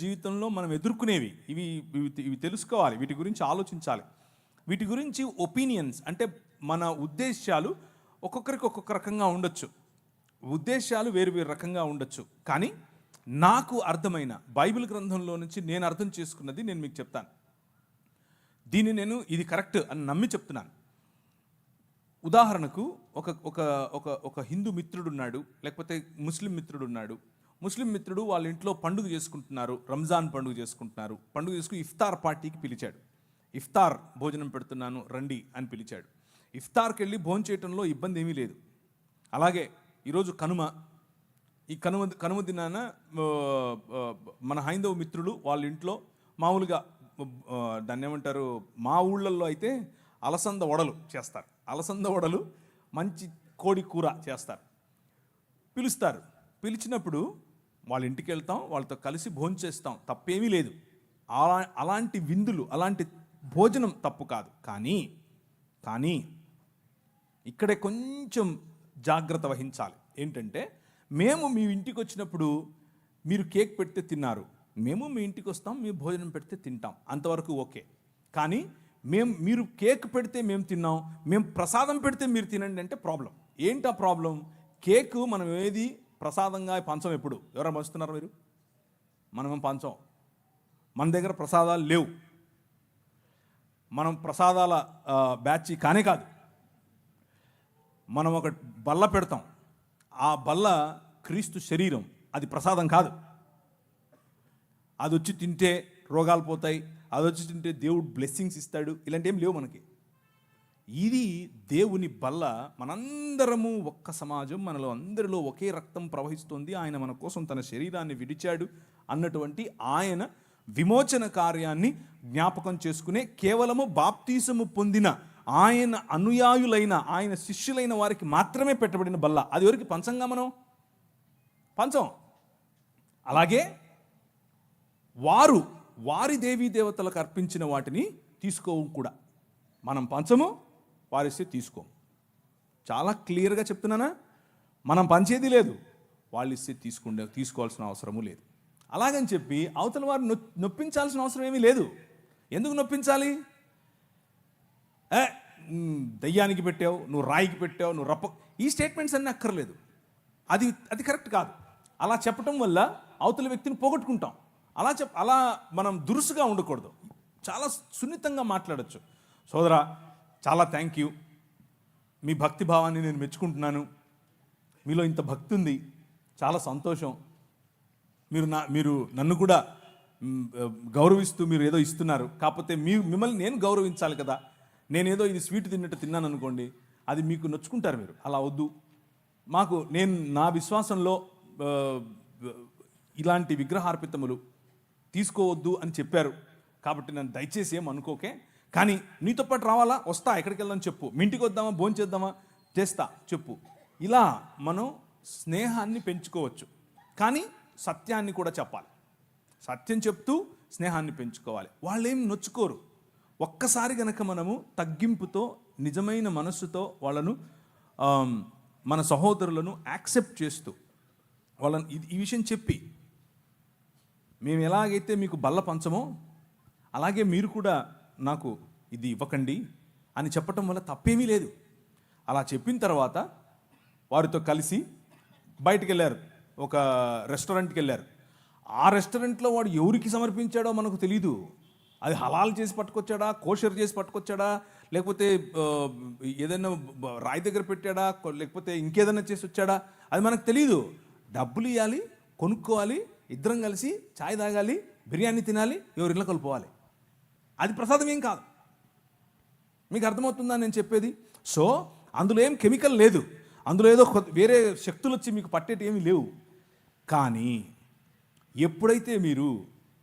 జీవితంలో మనం ఎదుర్కొనేవి ఇవి ఇవి ఇవి తెలుసుకోవాలి, వీటి గురించి ఆలోచించాలి. వీటి గురించి ఒపీనియన్స్ అంటే మన ఉద్దేశాలు ఒక్కొక్కరికి ఒక్కొక్క రకంగా ఉండొచ్చు, ఉద్దేశాలు వేరు వేరు రకంగా ఉండొచ్చు. కానీ నాకు అర్థమైన బైబిల్ గ్రంథంలో నుంచి నేను అర్థం చేసుకున్నది నేను మీకు చెప్తాను. దీన్ని నేను ఇది కరెక్ట్ అని నమ్మి చెప్తున్నాను. ఉదాహరణకు ఒక ఒక ఒక ఒక హిందూ మిత్రుడు ఉన్నాడు, లేకపోతే ముస్లిం మిత్రుడు ఉన్నాడు. ముస్లిం మిత్రుడు వాళ్ళ ఇంట్లో పండుగ చేసుకుంటున్నారు, రంజాన్ పండుగ చేసుకుంటున్నారు. పండుగ చేసుకుని ఇఫ్తార్ పార్టీకి పిలిచాడు. ఇఫ్తార్ భోజనం పెడుతున్నాను రండి అని పిలిచాడు. ఇఫ్తార్కి వెళ్ళి భోజనం చేయడంలో ఇబ్బంది ఏమీ లేదు. అలాగే ఈరోజు కనుమ, ఈ కనుమ దినాన మన హైందవ మిత్రులు వాళ్ళ ఇంట్లో మామూలుగా దాన్ని ఏమంటారు, మా ఊళ్ళల్లో అయితే అలసంద వడలు చేస్తారు. అలసంద వడలు మంచి కోడి కూర చేస్తారు, పిలుస్తారు. పిలిచినప్పుడు వాళ్ళ ఇంటికి వెళ్తాం, వాళ్ళతో కలిసి భోజనం చేస్తాం, తప్పేమీ లేదు. అలాంటి విందులు, అలాంటి భోజనం తప్పు కాదు. కానీ ఇక్కడే కొంచెం జాగ్రత్త వహించాలి. ఏంటంటే, మేము మీ ఇంటికి వచ్చినప్పుడు మీరు కేక్ పెడితే తిన్నారు, మేము మీ ఇంటికి వస్తాం, మీరు భోజనం పెడితే తింటాం, అంతవరకు ఓకే. కానీ మీరు కేక్ పెడితే మేము తిన్నాం, మేము ప్రసాదం పెడితే మీరు తినండి అంటే ప్రాబ్లం. ఏంటా ప్రాబ్లం? కేకు మనం ఏది ప్రసాదంగా పంచం. ఎప్పుడు ఎవరైనా పంచుతున్నారు మీరు? మనమేం పంచం, మన దగ్గర ప్రసాదాలు లేవు. మనం ప్రసాదాల బ్యాచ్ కానే కాదు. మనం ఒక బల్ల పెడతాం, ఆ బల్ల క్రీస్తు శరీరం, అది ప్రసాదం కాదు. అది వచ్చి తింటే రోగాలు పోతాయి, అది వచ్చి తింటే దేవుడు బ్లెస్సింగ్స్ ఇస్తాడు, ఇలాంటి ఏం లేవు మనకి. ఇది దేవుని బల్ల. మనందరము ఒక్క సమాజం, మనలో అందరిలో ఒకే రక్తం ప్రవహిస్తుంది. ఆయన మన కోసం తన శరీరాన్ని విడిచాడు అన్నటువంటి ఆయన విమోచన కార్యాన్ని జ్ఞాపకం చేసుకునే కేవలము బాప్తీసము పొందిన ఆయన అనుయాయులైన, ఆయన శిష్యులైన వారికి మాత్రమే పెట్టబడిన బల్ల. అది ఎవరికి పంచంగా మనం పంచం. అలాగే వారి దేవీ దేవతలకు అర్పించిన వాటిని తీసుకోము కూడా. మనం పంచము, వారిస్తే తీసుకోము. చాలా క్లియర్గా చెప్తున్నానా? మనం పంచేది లేదు, వాళ్ళు ఇస్తే తీసుకోవాల్సిన అవసరము లేదు. అలాగని చెప్పి అవతల వారు నొప్పించాల్సిన అవసరం ఏమీ లేదు. ఎందుకు నొప్పించాలి? దయ్యానికి పెట్టావు, నువ్వు రాయికి పెట్టావు, నువ్వు ఈ స్టేట్మెంట్స్ అన్నీ అక్కర్లేదు. అది కరెక్ట్ కాదు. అలా చెప్పటం వల్ల అవతల వ్యక్తిని పోగొట్టుకుంటాం. అలా మనం దురుసుగా ఉండకూడదు. చాలా సున్నితంగా మాట్లాడచ్చు. సోదరా, చాలా థ్యాంక్ యూ, మీ భక్తి భావాన్ని నేను మెచ్చుకుంటున్నాను, మీలో ఇంత భక్తి ఉంది, చాలా సంతోషం, మీరు నన్ను కూడా గౌరవిస్తూ మీరు ఏదో ఇస్తున్నారు. కాకపోతే మిమ్మల్ని నేను గౌరవించాలి కదా. నేనేదో ఇది స్వీట్ తిన్నట్టు తిన్నాను అనుకోండి, అది మీకు నొచ్చుకుంటారు మీరు. అలా వద్దు. నేను నా విశ్వాసంలో ఇలాంటి విగ్రహార్పితములు తీసుకోవద్దు అని చెప్పారు కాబట్టి నన్ను దయచేసి ఏం అనుకోకే. కానీ నీతో పాటు రావాలా, వస్తా, ఎక్కడికి వెళ్దామని చెప్పు, మీ ఇంటికి వద్దామా, భోజనం చేద్దామా, చేస్తా చెప్పు. ఇలా మనం స్నేహాన్ని పెంచుకోవచ్చు. కానీ సత్యాన్ని కూడా చెప్పాలి. సత్యం చెప్తూ స్నేహాన్ని పెంచుకోవాలి. వాళ్ళేం నొచ్చుకోరు. ఒక్కసారి గనక మనము తగ్గింపుతో, నిజమైన మనస్సుతో వాళ్ళను, మన సహోదరులను యాక్సెప్ట్ చేస్తూ వాళ్ళని ఈ విషయం చెప్పి, మేము ఎలాగైతే మీకు బల్ల పంచమో అలాగే మీరు కూడా నాకు ఇది ఇవ్వకండి అని చెప్పటం వల్ల తప్పేమీ లేదు. అలా చెప్పిన తర్వాత వారితో కలిసి బయటికి వెళ్ళారు, ఒక రెస్టారెంట్కి వెళ్ళారు. ఆ రెస్టారెంట్లో వాడు ఎవరికి సమర్పించాడో మనకు తెలీదు. అది హలాల్ చేసి పట్టుకొచ్చాడా, కోషర్ చేసి పట్టుకొచ్చాడా, లేకపోతే ఏదైనా రాయి దగ్గర పెట్టాడా, లేకపోతే ఇంకేదైనా చేసి వచ్చాడా, అది మనకు తెలీదు. డబ్బులు ఇవ్వాలి, కొనుక్కోవాలి, ఇద్దరం కలిసి ఛాయ్ తాగాలి, బిర్యానీ తినాలి, ఎవరి ఇళ్ళకి వెళ్ళిపోవాలి. అది ప్రసాదం ఏం కాదు. మీకు అర్థమవుతుందా నేను చెప్పేది? సో అందులో ఏం కెమికల్ లేదు, అందులో ఏదో వేరే శక్తులు వచ్చి మీకు పట్టేటి ఏమీ లేవు. కానీ ఎప్పుడైతే మీరు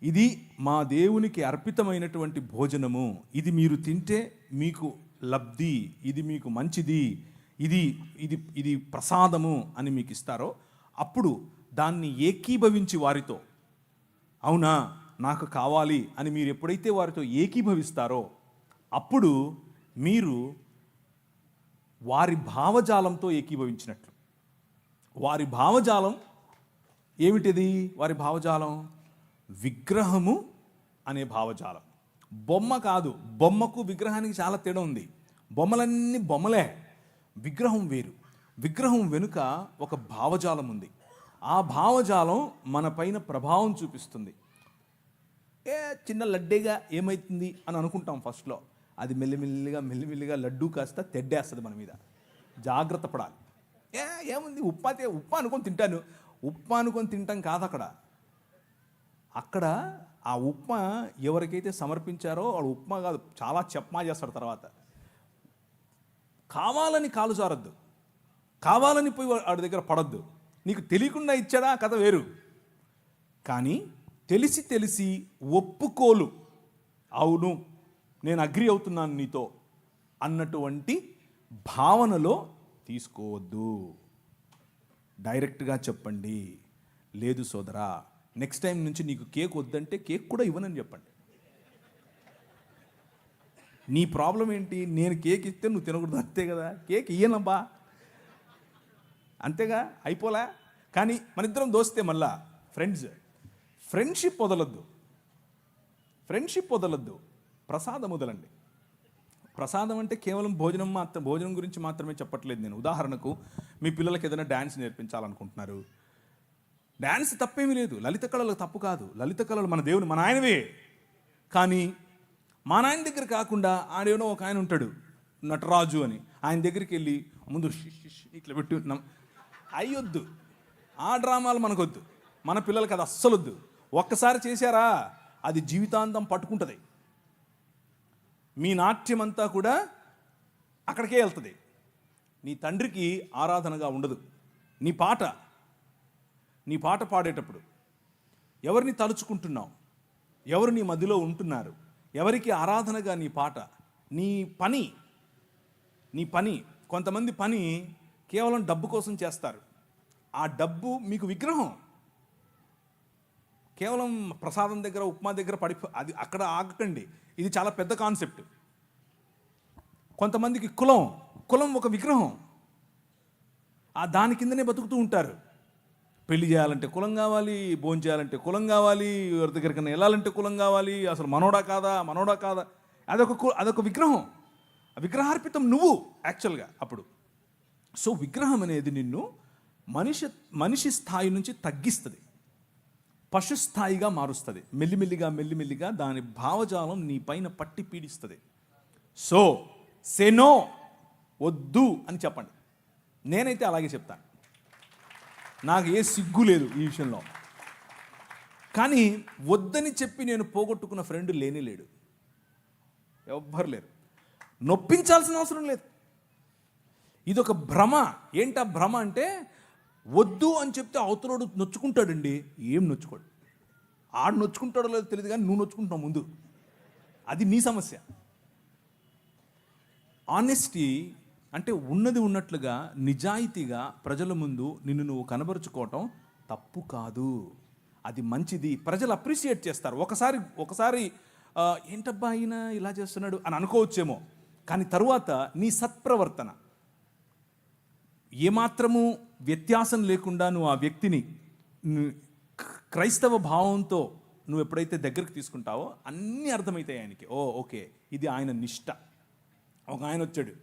ఇది మా దేవునికి అర్పితమైనటువంటి భోజనము, ఇది మీరు తింటే మీకు లబ్ధి, ఇది మీకు మంచిది, ఇది ప్రసాదము అని మీకు ఇస్తారో, అప్పుడు దాన్ని ఏకీభవించి వారితో, అవునా నాకు కావాలి అని మీరు ఎప్పుడైతే వారితో ఏకీభవిస్తారో, అప్పుడు మీరు వారి భావజాలంతో ఏకీభవించినట్లు. వారి భావజాలం ఏమిటిది? వారి భావజాలం విగ్రహము అనే భావజాలం. బొమ్మ కాదు, బొమ్మకు విగ్రహానికి చాలా తేడా ఉంది. బొమ్మలన్నీ బొమ్మలే, విగ్రహం వేరు. విగ్రహం వెనుక ఒక భావజాలం ఉంది. ఆ భావజాలం మన పైన ప్రభావం చూపిస్తుంది. చిన్న లడ్డేగా ఏమవుతుంది అని అనుకుంటాం ఫస్ట్లో. అది మెల్లిమెల్లిగా లడ్డూ కాస్త తెడ్డేస్తుంది మన మీద. జాగ్రత్త పడాలి. ఏముంది, ఉప్మా అనుకొని తింటాను. ఉప్మా అనుకొని తింటాం కాదు. అక్కడ ఆ ఉప్మా ఎవరికైతే సమర్పించారో వాడు ఉప్మా కాదు, చాలా చెప్మా చేస్తాడు. తర్వాత కావాలని కాలు జారద్దు, కావాలని పోయి వాడి దగ్గర పడద్దు. నీకు తెలియకుండా ఇచ్చాడా కథ వేరు, కానీ తెలిసి ఒప్పుకోలు, అవును నేను అగ్రి అవుతున్నాను నీతో అన్నటువంటి భావనలో తీసుకోవద్దు. డైరెక్ట్గా చెప్పండి, లేదు సోదరా నెక్స్ట్ టైం నుంచి నీకు కేక్ వద్దంటే కేక్ కూడా ఇవ్వనని చెప్పండి. నీ ప్రాబ్లం ఏంటి? నేను కేక్ ఇస్తే నువ్వు తినకూడదు, అంతే కదా. కేక్ ఇయ్యనబ్బా, అంతేగా, అయిపోలే. కానీ మన ఇద్దరం దోస్తే మళ్ళా ఫ్రెండ్షిప్ వదలద్దు, ప్రసాదం వదలండి. ప్రసాదం అంటే కేవలం భోజనం గురించి మాత్రమే చెప్పట్లేదు నేను. ఉదాహరణకు మీ పిల్లలకి ఏదైనా డ్యాన్స్ నేర్పించాలనుకుంటున్నారు. డ్యాన్స్ తప్పేమీ లేదు, లలిత కళలు తప్పు కాదు. లలిత కళలు మన దేవుని, మన ఆయనవే. కానీ మా నాయన దగ్గర కాకుండా ఆడేనో ఒక ఆయన ఉంటాడు నటరాజు అని, ఆయన దగ్గరికి వెళ్ళి ముందు ఇట్లా పెట్టి అయ్యొద్దు. ఆ డ్రామాలు మనకొద్దు, మన పిల్లలకి అది అస్సలొద్దు. ఒక్కసారి చేశారా అది జీవితాంతం పట్టుకుంటుంది. మీ నాట్యం అంతా కూడా అక్కడికే వెళ్తుంది. నీ తండ్రికి ఆరాధనగా ఉండదు. నీ పాట పాడేటప్పుడు ఎవరిని తలుచుకుంటున్నావు, ఎవరు నీ మధ్యలో ఉంటున్నారు, ఎవరికి ఆరాధనగా నీ పాట, నీ పని. కొంతమంది పని కేవలం డబ్బు కోసం చేస్తారు. ఆ డబ్బు మీకు విగ్రహం. కేవలం ప్రసాదం దగ్గర, ఉప్మా దగ్గర అది అక్కడ ఆగకండి. ఇది చాలా పెద్ద కాన్సెప్ట్. కొంతమందికి కులం ఒక విగ్రహం. ఆ దాని కిందనే బతుకుతూ ఉంటారు. పెళ్లి చేయాలంటే కులం కావాలి, భోజనం చేయాలంటే కులం కావాలి, ఎవరి దగ్గరికైనా వెళ్ళాలంటే కులం కావాలి. అసలు మనోడా కాదా అదొక విగ్రహం. విగ్రహార్పితం నువ్వు యాక్చువల్గా అప్పుడు. సో విగ్రహం అనేది నిన్ను మనిషి స్థాయి నుంచి తగ్గిస్తుంది, పశు స్థాయిగా మారుస్తుంది. మెల్లిమెల్లిగా దాని భావజాలం నీ పైన పట్టి పీడిస్తుంది. సో నో, వద్దు అని చెప్పండి. నేనైతే అలాగే చెప్తాను, నాకు ఏ సిగ్గు లేదు ఈ విషయంలో. కానీ వద్దని చెప్పి నేను పోగొట్టుకున్న ఫ్రెండ్ లేడు, ఎవ్వరు లేరు. నొప్పించాల్సిన అవసరం లేదు. ఇదొక భ్రమ. ఏంటా భ్రమ అంటే, వద్దు అని చెప్తే అవతలోడు నొచ్చుకుంటాడండి. ఏం నొచ్చుకోడు, ఆడు నొచ్చుకుంటాడో లేదో తెలియదు, కానీ నువ్వు నొచ్చుకుంటున్నావు ముందు. అది నీ సమస్య. ఆనెస్టీ అంటే ఉన్నది ఉన్నట్లుగా నిజాయితీగా ప్రజల ముందు నిన్ను నువ్వు కనబరుచుకోవటం తప్పు కాదు, అది మంచిది. ప్రజలు అప్రిషియేట్ చేస్తారు. ఒకసారి ఏంటబ్బా ఆయన ఇలా చేస్తున్నాడు అని అనుకోవచ్చేమో, కానీ తరువాత నీ సత్ప్రవర్తన ఏమాత్రము వ్యత్యాసం లేకుండా నువ్వు ఆ వ్యక్తిని క్రైస్తవ భావంతో నువ్వు ఎప్పుడైతే దగ్గరికి తీసుకుంటావో అన్నీ అర్థమవుతాయి ఆయనకి. ఓకే, ఇది ఆయన నిష్ట. ఒక ఆయన వచ్చాడు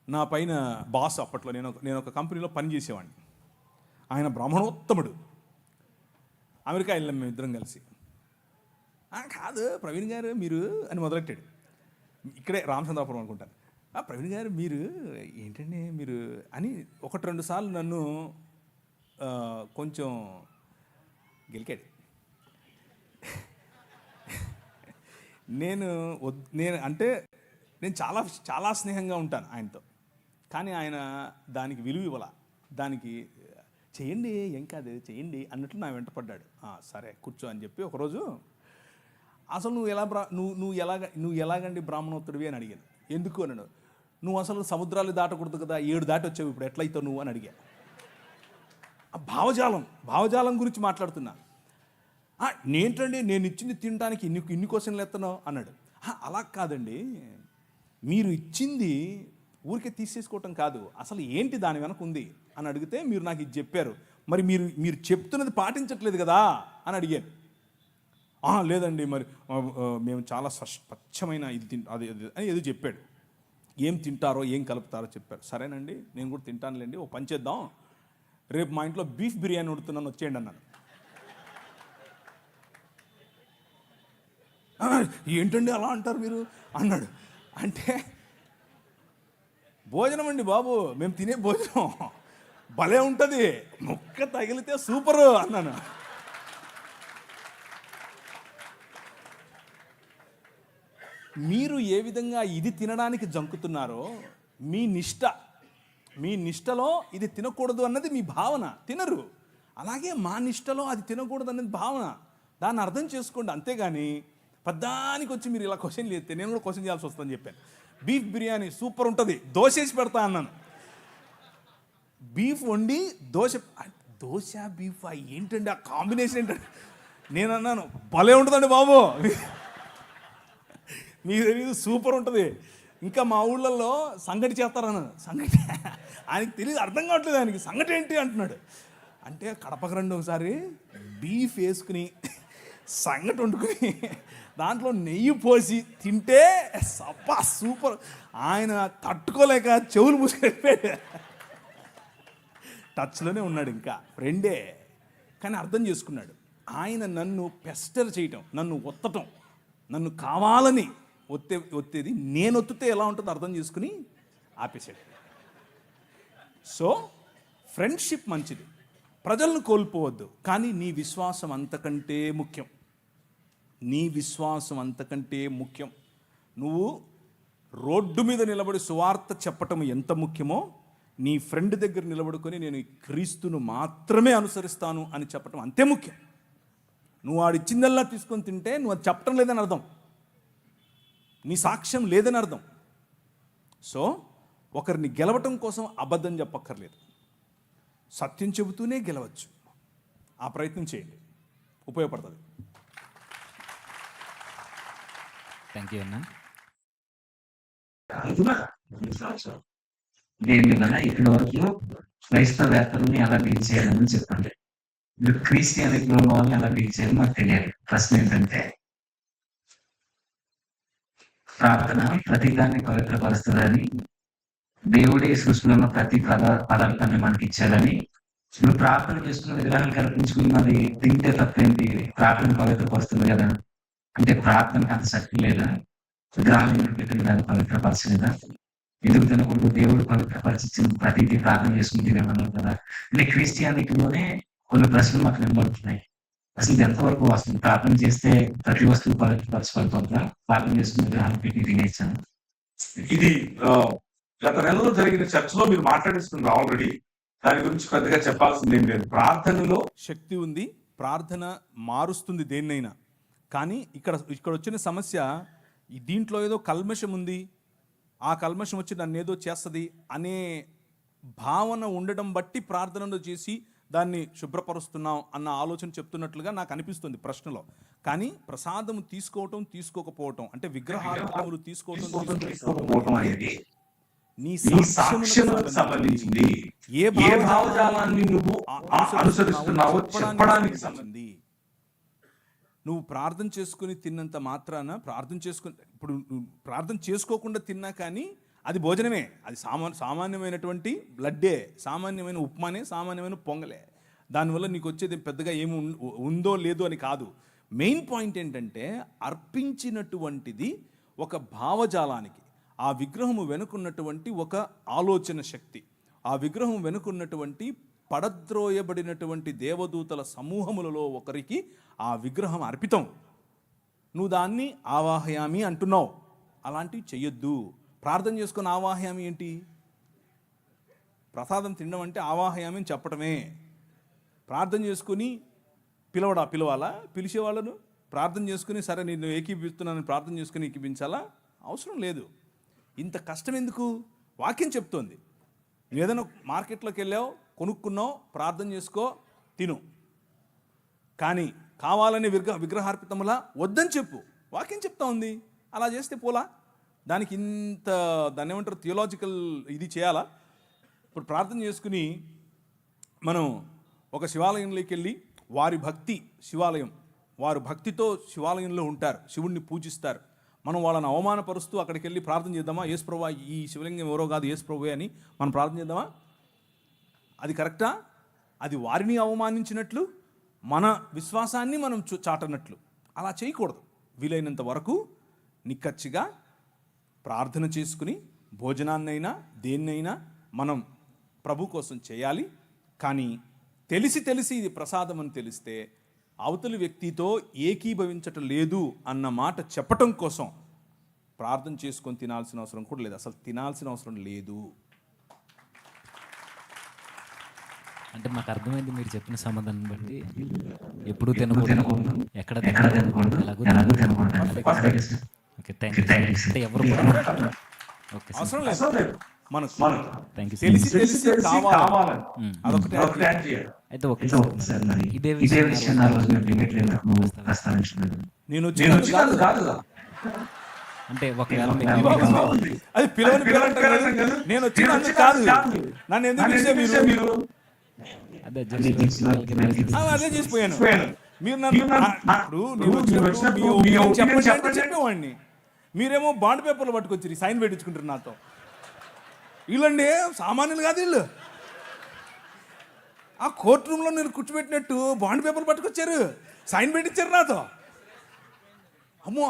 నా పైన, బాస్. అప్పట్లో నేను ఒక కంపెనీలో పనిచేసేవాడిని. ఆయన బ్రాహ్మణోత్తముడు. అమెరికా వెళ్ళాం మేము ఇద్దరం కలిసి. కాదు ప్రవీణ్ గారు మీరు అని మొదలెట్టాడు. ఇక్కడే రామచంద్రాపురం అనుకుంటాను. ప్రవీణ్ గారు మీరు ఏంటండి మీరు అని 1-2 సార్లు నన్ను కొంచెం గెలికాడు. నేను చాలా స్నేహంగా ఉంటాను ఆయనతో, కానీ ఆయన దానికి విలువ ఇవ్వాల. దానికి చేయండి, ఏం కాదు చేయండి అన్నట్లు నా వెంట పడ్డాడు. సరే కూర్చో అని చెప్పి ఒకరోజు, అసలు నువ్వు ఎలాగండి బ్రాహ్మణోత్తడివి అని అడిగాను. ఎందుకు అన్నాడు. నువ్వు అసలు సముద్రాలు దాటకూడదు కదా, 7 దాటి వచ్చావు, ఇప్పుడు ఎట్లయితావు నువ్వు అని అడిగా. ఆ భావజాలం గురించి మాట్లాడుతున్నా. నేంటండి నేను ఇచ్చింది తినడానికి ఇన్ని క్వశ్చన్లు ఎత్తనావు అన్నాడు. అలా కాదండి, మీరు ఇచ్చింది ఊరికే తీసేసుకోవటం కాదు, అసలు ఏంటి దాని వెనక ఉంది అని అడిగితే మీరు నాకు ఇది చెప్పారు, మరి మీరు చెప్తున్నది పాటించట్లేదు కదా అని అడిగాను. లేదండి మరి మేము చాలా స్వచ్ఛమైన ఇది అది అని ఏదో చెప్పాడు. ఏం తింటారో ఏం కలుపుతారో చెప్పారు. సరేనండి నేను కూడా తింటానులేండి, ఓ పని చేద్దాం, రేపు మా ఇంట్లో బీఫ్ బిర్యానీ వండుతున్నాను వచ్చేయండి అన్నాను. ఏంటండి అలా అంటారు మీరు అన్నాడు. అంటే భోజనం అండి బాబు, మేము తినే భోజనం భలే ఉంటుంది, ముక్క తగిలితే సూపరు అన్నాను. మీరు ఏ విధంగా ఇది తినడానికి జంకుతున్నారో మీ నిష్టలో ఇది తినకూడదు అన్నది మీ భావన, తినరు. అలాగే మా నిష్టలో అది తినకూడదు అన్నది భావన, దాన్ని అర్థం చేసుకోండి. అంతేగాని పద్దానికి వచ్చి మీరు ఇలా క్వశ్చన్ చేస్తే నేను కూడా క్వశ్చన్ చేయాల్సి వస్తుందని చెప్పాను. బీఫ్ బిర్యానీ సూపర్ ఉంటుంది, దోశ వేసి పెడతా అన్నాను. బీఫ్ వండి దోశ బీఫ్ ఏంటండి ఆ కాంబినేషన్ ఏంటండి? నేను అన్నాను భలే ఉంటుందండి బాబు, మీకు తెలియదు సూపర్ ఉంటుంది. ఇంకా మా ఊళ్ళల్లో సంగటి చేస్తారన్నాను. సంగటి ఆయనకి తెలియదు, అర్థం కావట్లేదు ఆయనకి, సంగటి ఏంటి అంటున్నాడు. అంటే కడపకు రండి ఒకసారి, బీఫ్ వేసుకుని సంగటి వండుకుని దాంట్లో నెయ్యి పోసి తింటే సప్పా సూపర్. ఆయన తట్టుకోలేక చెవులు మూసుకెళ్ళిపోయాడు. టచ్లోనే ఉన్నాడు, ఇంకా ఫ్రెండే, కానీ అర్థం చేసుకున్నాడు. ఆయన నన్ను పెస్టర్ చేయటం, నన్ను ఒత్తటం, నన్ను కావాలని ఒత్తేది నేను ఒత్తితే ఎలా ఉంటుందో అర్థం చేసుకుని ఆపేశాడు. సో ఫ్రెండ్షిప్ మంచిది, ప్రజలను కోల్పోవద్దు, కానీ నీ విశ్వాసం అంతకంటే ముఖ్యం. నీ విశ్వాసం అంతకంటే ముఖ్యం. నువ్వు రోడ్డు మీద నిలబడి సువార్త చెప్పటం ఎంత ముఖ్యమో, నీ ఫ్రెండ్ దగ్గర నిలబడుకొని నేను క్రీస్తును మాత్రమే అనుసరిస్తాను అని చెప్పటం అంతే ముఖ్యం. నువ్వు ఆడిచ్చిందల్లా తీసుకొని తింటే నువ్వు అది చెప్పటం లేదని అర్థం, నీ సాక్ష్యం లేదని అర్థం. సో ఒకరిని గెలవటం కోసం అబద్ధం చెప్పక్కర్లేదు, సత్యం చెబుతూనే గెలవచ్చు. ఆ ప్రయత్నం చేయండి, ఉపయోగపడుతుంది. థ్యాంక్ యూ అన్న. దేని వల్ల ఇప్పటి వరకు క్రైస్తవేత్తలని ఎలా డీల్ చేయాలని చెప్పండి, మీరు క్రిస్టియానిటీ వాళ్ళని ఎలా డీల్ చేయాలి మాకు తెలియాలి. ప్రశ్న ఏంటంటే, ప్రార్థన ప్రతిదాన్ని పవిత్రపరుస్తుందని, దేవుడే సృష్టిలో ఉన్న ప్రతి పదార్థాన్ని మనకి ఇచ్చాడని, నువ్వు ప్రార్థన చేసుకున్న విగ్రహాలు కల్పించుకుని మరి తింటే తప్పేంటి, ప్రార్థన పవిత్రపరుస్తుంది కదా అంటే ప్రార్థనకు అంత శక్తి లేదా? విగ్రహాలు పెట్టిన దాన్ని పవిత్రపరచలేదా? ఎందుకు తినకూడదు? దేవుడు పవిత్రపరిచిన ప్రతిదీ ప్రార్థన చేసుకుని తినేమన్నారు కదా. అంటే క్రిస్టియానిటీలోనే కొన్ని ప్రశ్నలు మాకు నిలబడుతున్నాయి. అసలు ఇది ఎంతవరకు వస్తుంది? ప్రార్థన చేస్తే ప్రతి వస్తువు పవిత్రపరచబడుతుందా? ప్రార్థన చేసుకుని విగ్రహాలు పెట్టి తినేసాను. ఇది గత నెలలో జరిగిన చర్చలో మీరు మాట్లాడేస్తున్నారు ఆల్రెడీ, దాని గురించి పెద్దగా చెప్పాల్సింది ఏం లేదు. ప్రార్థనలో శక్తి ఉంది, ప్రార్థన మారుస్తుంది దేన్నైనా. కానీ ఇక్కడ వచ్చిన సమస్య, దీంట్లో ఏదో కల్మషం ఉంది, ఆ కల్మషం వచ్చి నన్ను ఏదో చేస్తుంది అనే భావన ఉండడం బట్టి ప్రార్థనలో చేసి దాన్ని శుభ్రపరుస్తున్నాం అన్న ఆలోచన చెప్తున్నట్లుగా నాకు అనిపిస్తుంది ప్రశ్నలో. కానీ ప్రసాదం తీసుకోకపోవటం అంటే విగ్రహాలు తీసుకోవటం అనేది నీ సాక్ష్యములకు సంబంధించింది. ఏ భావజాలాన్ని నువ్వు అనుసరిస్తున్నావో చెప్పడానికి సంబంధించింది. నువ్వు ప్రార్థన చేసుకుని తిన్నంత మాత్రాన ఇప్పుడు ప్రార్థన చేసుకోకుండా తిన్నా కానీ అది భోజనమే, అది సామాన్యమైనటువంటి బ్లడ్డే, సామాన్యమైన ఉప్మానే, సామాన్యమైన పొంగలే. దానివల్ల నీకు వచ్చేది పెద్దగా ఏమి ఉందో లేదో అని కాదు. మెయిన్ పాయింట్ ఏంటంటే, అర్పించినటువంటిది ఒక భావజాలానికి, ఆ విగ్రహము వెనుకున్నటువంటి ఒక ఆలోచన శక్తి, ఆ విగ్రహం వెనుకున్నటువంటి పడద్రోయబడినటువంటి దేవదూతల సమూహములలో ఒకరికి ఆ విగ్రహం అర్పితం. నువ్వు దాన్ని ఆవాహయామి అంటున్నావు, అలాంటివి చెయ్యొద్దు. ప్రార్థన చేసుకుని ఆవాహయామి ఏంటి? ప్రసాదం తినడం అంటే ఆవాహయామి అని చెప్పటమే. ప్రార్థన చేసుకుని పిలవాలా? పిలిచేవాళ్ళను ప్రార్థన చేసుకుని సరే నేను ఏకీపిస్తున్నానని ప్రార్థన చేసుకుని ఏకీపించాలా? అవసరం లేదు. ఇంత కష్టం ఎందుకు? వాక్యం చెప్తోంది. నువ్వు ఏదైనా మార్కెట్లోకి వెళ్ళావు, కొనుక్కున్నావు, ప్రార్థన చేసుకో, తిను. కానీ కావాలని విగ్రహార్పితములా వద్దని చెప్పు, వాక్యం చెప్తా ఉంది. అలా చేస్తే పోలా? దానికి దాన్ని ఏమంటారు, థియోలాజికల్ ఇది చేయాలా? ఇప్పుడు ప్రార్థన చేసుకుని మనం ఒక శివాలయంలోకి వెళ్ళి వారి భక్తి శివాలయం వారు భక్తితో శివాలయంలో ఉంటారు, శివుణ్ణి పూజిస్తారు. మనం వాళ్ళని అవమానపరుస్తూ అక్కడికి వెళ్ళి ప్రార్థన చేద్దామా? యేసు ప్రభువా, ఈ శివలింగం ఎవరో కాదు, యేసు ప్రభువే అని మనం ప్రార్థన చేద్దామా? అది కరెక్టా? అది వారిని అవమానించినట్లు, మన విశ్వాసాన్ని మనం చాటనట్లు. అలా చేయకూడదు. వీలైనంత వరకు నిక్కచ్చిగా ప్రార్థన చేసుకుని భోజనాన్నైనా దేన్నైనా మనం ప్రభు కోసం చేయాలి. కానీ తెలిసి ఇది ప్రసాదం అని తెలిస్తే అవతలి వ్యక్తితో ఏకీభవించటం లేదు అన్న మాట చెప్పటం కోసం ప్రార్థన చేసుకొని తినాల్సిన అవసరం కూడా లేదు. అసలు తినాల్సిన అవసరం లేదు. అంటే మాకు అర్థమైంది మీరు చెప్పిన సమాధానం బట్టి. ఎప్పుడు తినకూడదు, ఎక్కడ తినకూడదు, ఎలాగో తినకూడదు. Okay, thank you. అంటే ఎవరు కూడా ఓకే సార్, అవసరం లేదు. మనకు థ్యాంక్ యూ తెలిసి కావాలి. అదొకటి. అయితే ఓకే సార్, మరి ఇదే ఇదే విషయం ఆ రోజు మేము డిబేట్లో ఎందుకు ప్రస్తావించలేదు? నేను నేను వచ్చిన వచ్చినందుకు కాదు. అంటే ఒకవేళ అది పిలవని నేను వచ్చినందుకు కాదు. నన్ను ఎందుకు పిలిస్తే మీరు? అదే అదే చేసిపోయాను. మీరు నన్ను ఇప్పుడు నేను వచ్చినప్పుడు మీ ఒపీనియన్ చెప్పేవాడిని. మీరేమో బాండ్ పేపర్లు పట్టుకొచ్చి సైన్ పెట్టించుకుంటారు నాతో. వీళ్ళండి సామాన్యులు కాదు వీళ్ళు. ఆ కోర్టు రూమ్లో నేను కూర్చోబెట్టినట్టు బాండ్ పేపర్లు పట్టుకొచ్చారు, సైన్ పెట్టించారు నాతో. అమ్మో,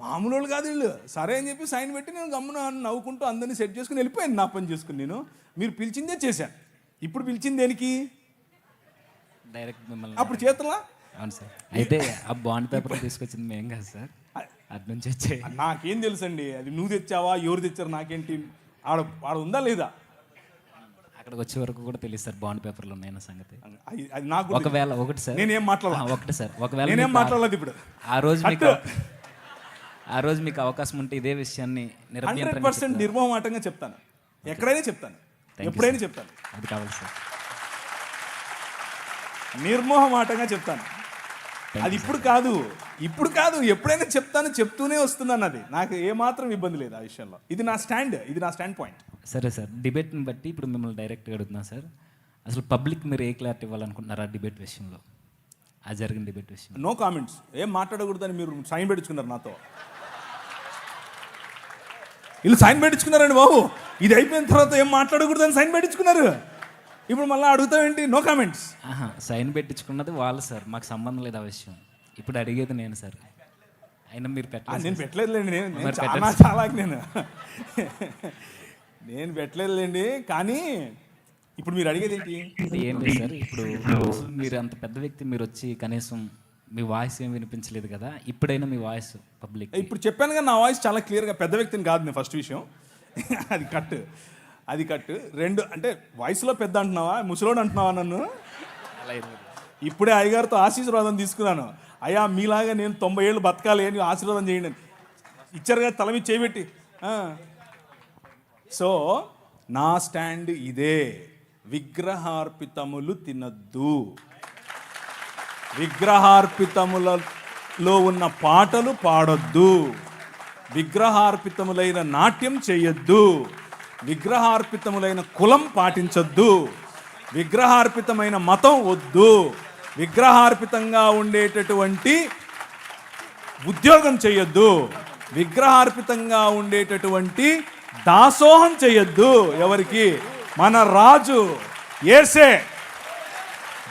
మామూలు వాళ్ళు కాదు వీళ్ళు. సరే అని చెప్పి సైన్ పెట్టి నేను గమ్మున నవ్వుకుంటూ అందరినీ సెట్ చేసుకుని వెళ్ళిపోయాను నా పని చేసుకుని. నేను మీరు పిలిచిందే చేశాను. ఇప్పుడు పిలిచింది దేనికి? డైరెక్ట్ మిమ్మల్ని. అప్పుడు చేతులా? అవును సార్. అయితే ఆ బాండ్ పేపర్ తీసుకొచ్చింది మేము కాదు సార్, అటు నుంచి వచ్చే. నాకేం తెలుసండి అది నువ్వు తెచ్చావా ఎవరు తెచ్చారు నాకేంటి? ఆడ ఉందా లేదా? అక్కడికి వచ్చే వరకు కూడా తెలియదు సార్ బాండ్ పేపర్లు ఉన్నాయన్న సంగతి. అది నాకు ఒకవేళ ఒకటి సార్, నేనేం మాట్లాడాలి? ఒకటి సార్, ఒకవేళ నేనేం మాట్లాడలేదు ఇప్పుడు. ఆ రోజు మీకు అవకాశం ఉంటే ఇదే విషయాన్ని 100% నిర్మోహమాటంగా చెప్తాను. ఎక్కడైనా చెప్తాను, ఎప్పుడైనా చెప్తాను. అది కావాలి సార్, నిర్మోహమాటంగా చెప్తాను. అది ఇప్పుడు కాదు, ఎప్పుడైనా చెప్తాను, చెప్తూనే వస్తున్నాను. అది నాకు ఏమాత్రం ఇబ్బంది లేదు ఆ విషయంలో. ఇది నా స్టాండ్ పాయింట్. సరే సార్, డిబేట్ని బట్టి ఇప్పుడు మిమ్మల్ని డైరెక్ట్గా అడుగుతున్నా సార్. అసలు పబ్లిక్ మీరు ఏ క్లారిటీ ఇవ్వాలనుకుంటున్నారు ఆ డిబేట్ విషయంలో, ఆ జరిగిన డిబేట్ విషయంలో? No comments. ఏం మాట్లాడకూడదని మీరు సైన్ పెట్టించుకున్నారు నాతో. వీళ్ళు సైన్ పెట్టించుకున్నారండి బాబు. ఇది అయిపోయిన తర్వాత ఏం మాట్లాడకూడదని సైన్ పెట్టించుకున్నారు. ఇప్పుడు మళ్ళీ అడుగుతావేంటి? No comments. సైన్ పెట్టించుకున్నది వాళ్ళు సార్, మాకు సంబంధం లేదు ఆ విషయం. ఇప్పుడు అడిగేది నేను సార్. అయినా మీరు నేను పెట్టలేదులేండి. నేను పెట్టలేదులేండి. కానీ ఇప్పుడు మీరు అడిగేది ఏంటి? ఏం లేదు సార్. ఇప్పుడు మీరు అంత పెద్ద వ్యక్తి, మీరు వచ్చి కనీసం మీ వాయిస్ ఏం వినిపించలేదు కదా. ఇప్పుడైనా మీ వాయిస్ పబ్లిక్. ఇప్పుడు చెప్పాను కదా, నా వాయిస్ చాలా క్లియర్గా పెద్ద వ్యక్తిని కాదు నేను. ఫస్ట్ విషయం అది కట్. రెండు అంటే వాయిస్లో పెద్ద అంటున్నావా, ముసలోడు అంటున్నావా నన్ను? ఇప్పుడే అయ్యగారితో ఆశీర్వాదం తీసుకున్నాను. అయ్యా మీలాగా నేను 90 ఏళ్ళు బతకాలి అని ఆశీర్వాదం చేయండి అని ఇచ్చారు కదా, తల మీద చేయబెట్టి. సో నా స్టాండ్ ఇదే. విగ్రహార్పితములు తినద్దు. విగ్రహార్పితములలో ఉన్న పాటలు పాడొద్దు. విగ్రహార్పితములైన నాట్యం చేయొద్దు. విగ్రహార్పితములైన కులం పాటించొద్దు. విగ్రహార్పితమైన మతం వద్దు. విగ్రహార్పితంగా ఉండేటటువంటి ఉద్యోగం చేయొద్దు. విగ్రహార్పితంగా ఉండేటటువంటి దాసోహం చేయొద్దు. ఎవరికి? మన రాజు యేసే.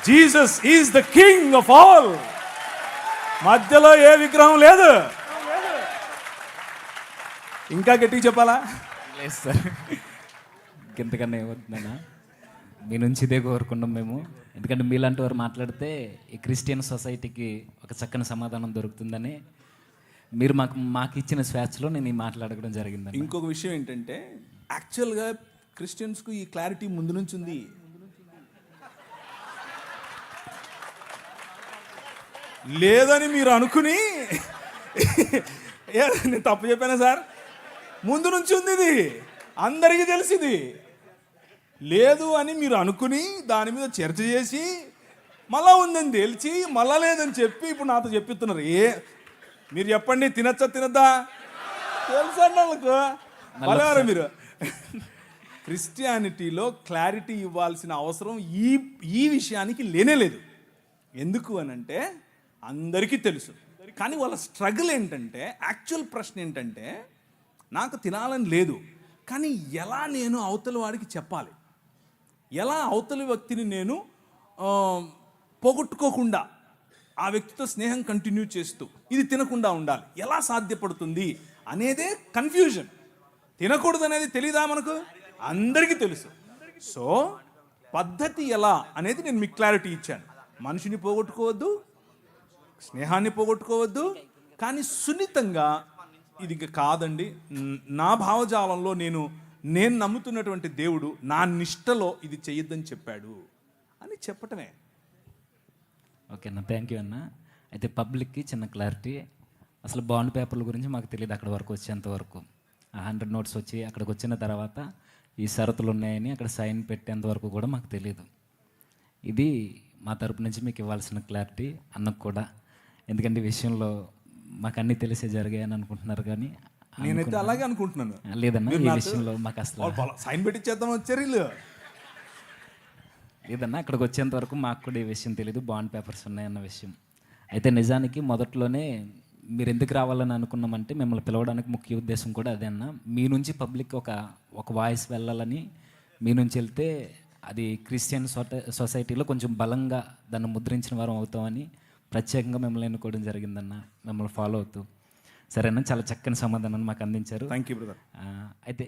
Jesus is the king of all. మధ్యలో ఏ విగ్రహం లేదు. ఇంకా గట్టిగా చెప్పాలా? లేదు సార్, ఇంతకన్నా ఏమవుతుందన్నా, మీ నుంచి ఇదే కోరుకున్నాం మేము. ఎందుకంటే మీలాంటి వారు మాట్లాడితే ఈ క్రిస్టియన్ సొసైటీకి ఒక చక్కని సమాధానం దొరుకుతుందని మీరు మాకు ఇచ్చిన స్వేచ్ఛలో నేను ఈ మాట్లాడడం జరిగింది. ఇంకొక విషయం ఏంటంటే, యాక్చువల్గా క్రిస్టియన్స్కు ఈ క్లారిటీ ముందు నుంచి ఉంది. లేదని మీరు అనుకుని నేను తప్పు చెప్పానా సార్? ముందు నుంచి ఉంది, ఇది అందరికీ తెలిసింది. లేదు అని మీరు అనుకుని దాని మీద చర్చ చేసి మళ్ళా ఉందని తెలిసి మళ్ళా లేదని చెప్పి ఇప్పుడు నాతో చెప్పిస్తున్నారు. మీరు చెప్పండి, తినచ్చా తినద్దా? తెలుసండి వాళ్ళకు. మళ్ళీ మీరు క్రిస్టియానిటీలో క్లారిటీ ఇవ్వాల్సిన అవసరం ఈ విషయానికి లేనే లేదు. ఎందుకు అనంటే అందరికీ తెలుసు. కానీ వాళ్ళ స్ట్రగుల్ ఏంటంటే, యాక్చువల్ ప్రశ్న ఏంటంటే, నాకు తినాలని లేదు, కానీ ఎలా నేను అవతలి వాడికి చెప్పాలి, ఎలా అవతలి వ్యక్తిని నేను పోగొట్టుకోకుండా ఆ వ్యక్తితో స్నేహం కంటిన్యూ చేస్తూ ఇది తినకుండా ఉండాలి, ఎలా సాధ్యపడుతుంది అనేదే కన్ఫ్యూజన్. తినకూడదు అనేది తెలీదా మనకు? అందరికీ తెలుసు. సో పద్ధతి ఎలా అనేది నేను మీకు క్లారిటీ ఇచ్చాను. మనిషిని పోగొట్టుకోవద్దు, స్నేహాన్ని పోగొట్టుకోవద్దు, కానీ సున్నితంగా ఇది ఇక కాదండి, నా భావజాలంలో నేను నమ్ముతున్నటువంటి దేవుడు నా నిష్టలో ఇది చెయ్యొద్దని చెప్పాడు అని చెప్పటమే. ఓకేనా, థ్యాంక్ యూ అన్న. అయితే పబ్లిక్కి చిన్న క్లారిటీ, అసలు బాండ్ పేపర్ల గురించి మాకు తెలియదు అక్కడ వరకు వచ్చేంత వరకు. 100 నోట్స్ వచ్చి అక్కడికి వచ్చిన తర్వాత ఈ షరతులు ఉన్నాయని అక్కడ సైన్ పెట్టేంత వరకు కూడా మాకు తెలియదు. ఇది మా తరపు నుంచి మీకు ఇవ్వాల్సిన క్లారిటీ అన్నకు కూడా. ఎందుకంటే ఈ విషయంలో మాకు అన్నీ తెలిసే జరిగాయని అనుకుంటున్నారు, కానీ నేనైతే అలాగే అనుకుంటున్నాను. లేదన్నా, ఈ విషయంలో మాకు అసలు సైన్ పెట్టించేద్దాం వచ్చారు వీళ్ళు. లేదన్నా, అక్కడికి వచ్చేంత వరకు మాకు కూడా ఈ విషయం తెలియదు, బాండ్ పేపర్స్ ఉన్నాయన్న విషయం. అయితే నిజానికి మొదట్లోనే మీరు ఎందుకు రావాలని అనుకున్నామంటే, మిమ్మల్ని పిలవడానికి ముఖ్య ఉద్దేశం కూడా అదే అన్న. మీ నుంచి పబ్లిక్ ఒక వాయిస్ వెళ్ళాలని, మీ నుంచి వెళ్తే అది క్రిస్టియన్ సొసైటీలో కొంచెం బలంగా దాన్ని ముద్రించిన వారం అవుతామని ప్రత్యేకంగా మిమ్మల్ని ఎన్నుకోవడం జరిగిందన్న, మిమ్మల్ని ఫాలో అవుతూ. సరేనా, చాలా చక్కని సమాధానాన్ని మాకు అందించారు. Thank you brother. అయితే